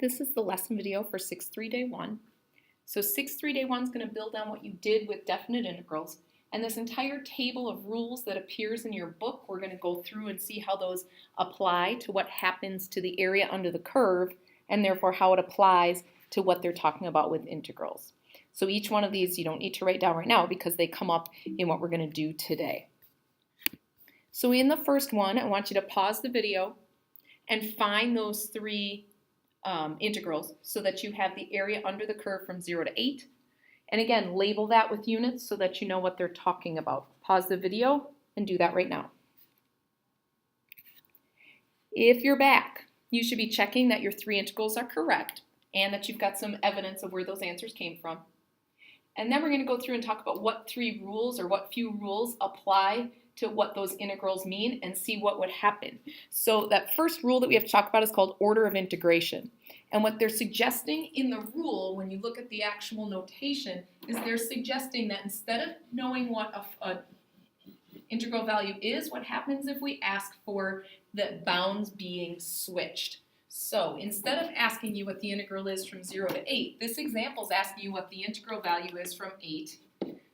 This is the lesson video for 6-3 Day 1. So 6-3 Day 1 is going to build on what you did with definite integrals. And this entire table of rules that appears in your book, we're going to go through and see how those apply to what happens to the area under the curve, and therefore how it applies to what they're talking about with integrals. So each one of these you don't need to write down right now because they come up in what we're going to do today. So in the first one, I want you to pause the video and find those three integrals so that you have the area under the curve from 0 to 8. And again, label that with units so that you know what they're talking about. Pause the video and do that right now. If you're back, you should be checking that your three integrals are correct and that you've got some evidence of where those answers came from. And then we're going to go through and talk about what three rules or what few rules apply to what those integrals mean and see what would happen. So that first rule that we have to talk about is called order of integration. And what they're suggesting in the rule, when you look at the actual notation, is they're suggesting that instead of knowing what a integral value is, what happens if we ask for the bounds being switched. So instead of asking you what the integral is from 0 to 8, this example is asking you what the integral value is from 8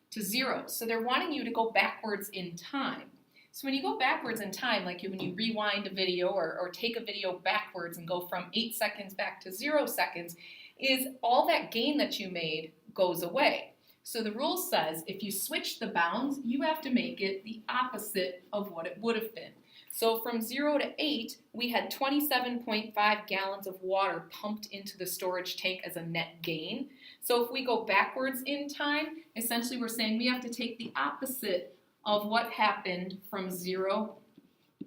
to 0. So they're wanting you to go backwards in time. So when you go backwards in time, like when you rewind a video or take a video backwards and go from 8 seconds back to 0 seconds, is all that gain that you made goes away. So the rule says if you switch the bounds, you have to make it the opposite of what it would have been. So from 0 to 8, we had 27.5 gallons of water pumped into the storage tank as a net gain. So if we go backwards in time, essentially we're saying we have to take the opposite of what happened from 0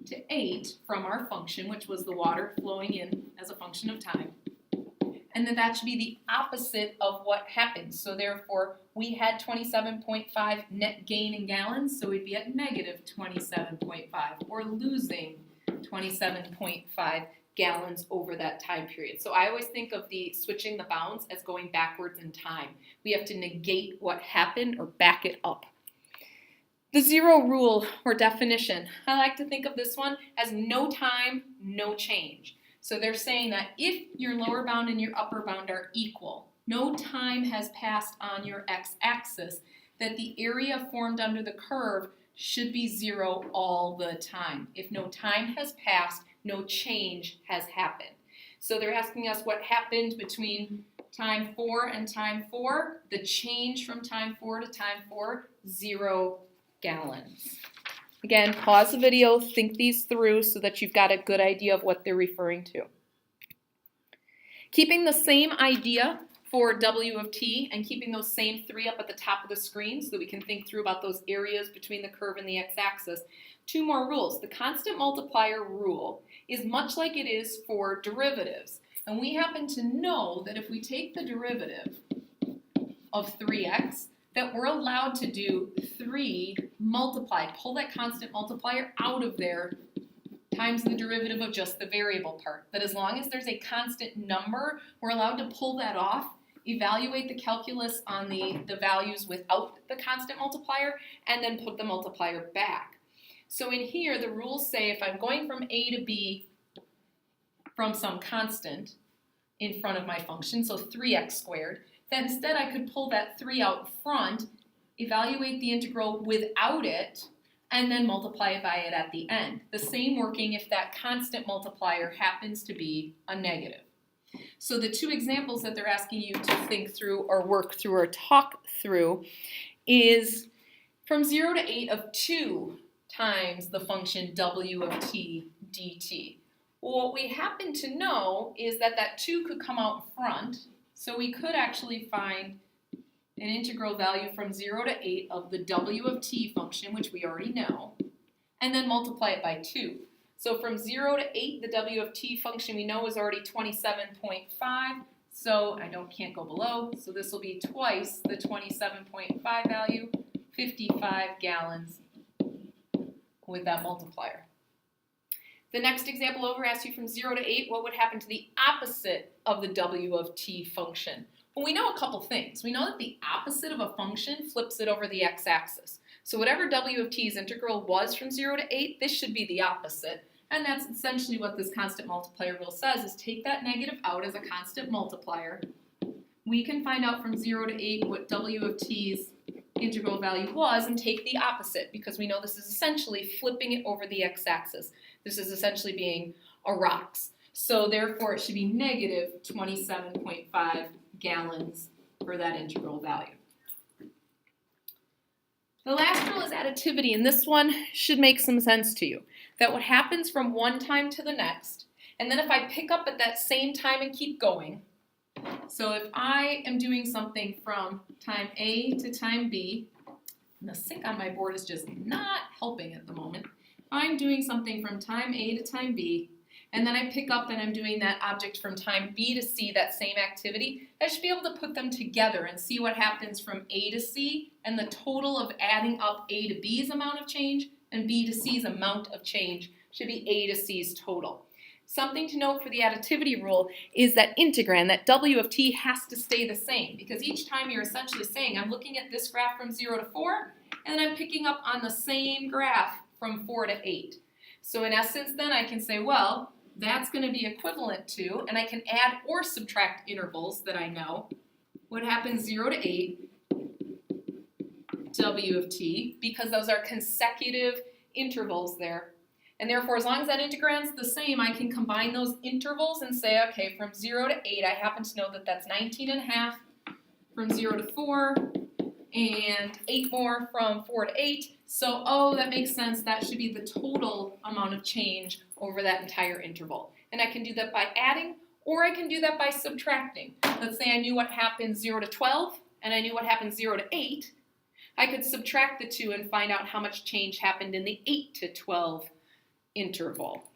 to 8 from our function, which was the water flowing in as a function of time. And then that should be the opposite of what happened. So therefore, we had 27.5 net gain in gallons, so we'd be at negative 27.5, or losing 27.5 gallons over that time period. So I always think of the switching the bounds as going backwards in time. We have to negate what happened or back it up. The zero rule or definition, I like to think of this one as no time, no change. So they're saying that if your lower bound and your upper bound are equal, no time has passed on your x-axis, that the area formed under the curve should be 0 all the time. If no time has passed, no change has happened. So they're asking us what happened between time 4 and time 4. The change from time 4 to time 4, 0 gallons. Again, pause the video, think these through so that you've got a good idea of what they're referring to. Keeping the same idea for W of t and keeping those same three up at the top of the screen so that we can think through about those areas between the curve and the x-axis. Two more rules. The constant multiplier rule is much like it is for derivatives. And we happen to know that if we take the derivative of 3x, that we're allowed to do 3 multiplied, pull that constant multiplier out of there, times the derivative of just the variable part. That as long as there's a constant number, we're allowed to pull that off, evaluate the calculus on the values without the constant multiplier, and then put the multiplier back. So in here, the rules say if I'm going from a to b from some constant in front of my function, so 3x squared, then instead I could pull that 3 out front, evaluate the integral without it, and then multiply it by it at the end. The same working if that constant multiplier happens to be a negative. So the two examples that they're asking you to think through or work through or talk through is from 0 to 8 of 2 times the function w of t dt. Well, what we happen to know is that that 2 could come out front. So we could actually find an integral value from 0 to 8 of the w of t function, which we already know, and then multiply it by 2. So from 0 to 8, the w of t function we know is already 27.5, so I can't go below, so this will be twice the 27.5 value, 55 gallons with that multiplier. The next example over asks you from 0 to 8, what would happen to the opposite of the w of t function? Well, we know a couple things. We know that the opposite of a function flips it over the x-axis. So whatever w of t's integral was from 0 to 8, this should be the opposite. And that's essentially what this constant multiplier rule says, is take that negative out as a constant multiplier. We can find out from 0 to 8 what w of t's integral value was and take the opposite, because we know this is essentially flipping it over the x-axis. This is essentially being a rocks. So therefore it should be negative 27.5 gallons for that integral value. The last rule is additivity, and this one should make some sense to you. That what happens from one time to the next, and then if I pick up at that same time and keep going, so if I am doing something from time A to time B, and the sync on my board is just not helping at the moment. If I'm doing something from time A to time B, and then I pick up and I'm doing that object from time B to C, that same activity, I should be able to put them together and see what happens from A to C, and the total of adding up A to B's amount of change and B to C's amount of change should be A to C's total. Something to note for the additivity rule is that integrand, that W of t, has to stay the same, because each time you're essentially saying, I'm looking at this graph from 0 to 4, and then I'm picking up on the same graph from 4 to 8. So in essence then I can say, well, that's going to be equivalent to, and I can add or subtract intervals that I know. What happens 0 to 8, W of t, because those are consecutive intervals there. And therefore, as long as that integrand's the same, I can combine those intervals and say, okay, from 0 to 8, I happen to know that that's 19.5 from 0 to 4, and 8 more from 4 to 8. So, oh, that makes sense. That should be the total amount of change over that entire interval. And I can do that by adding, or I can do that by subtracting. Let's say I knew what happened 0 to 12, and I knew what happened 0 to 8. I could subtract the two and find out how much change happened in the 8 to 12 interval.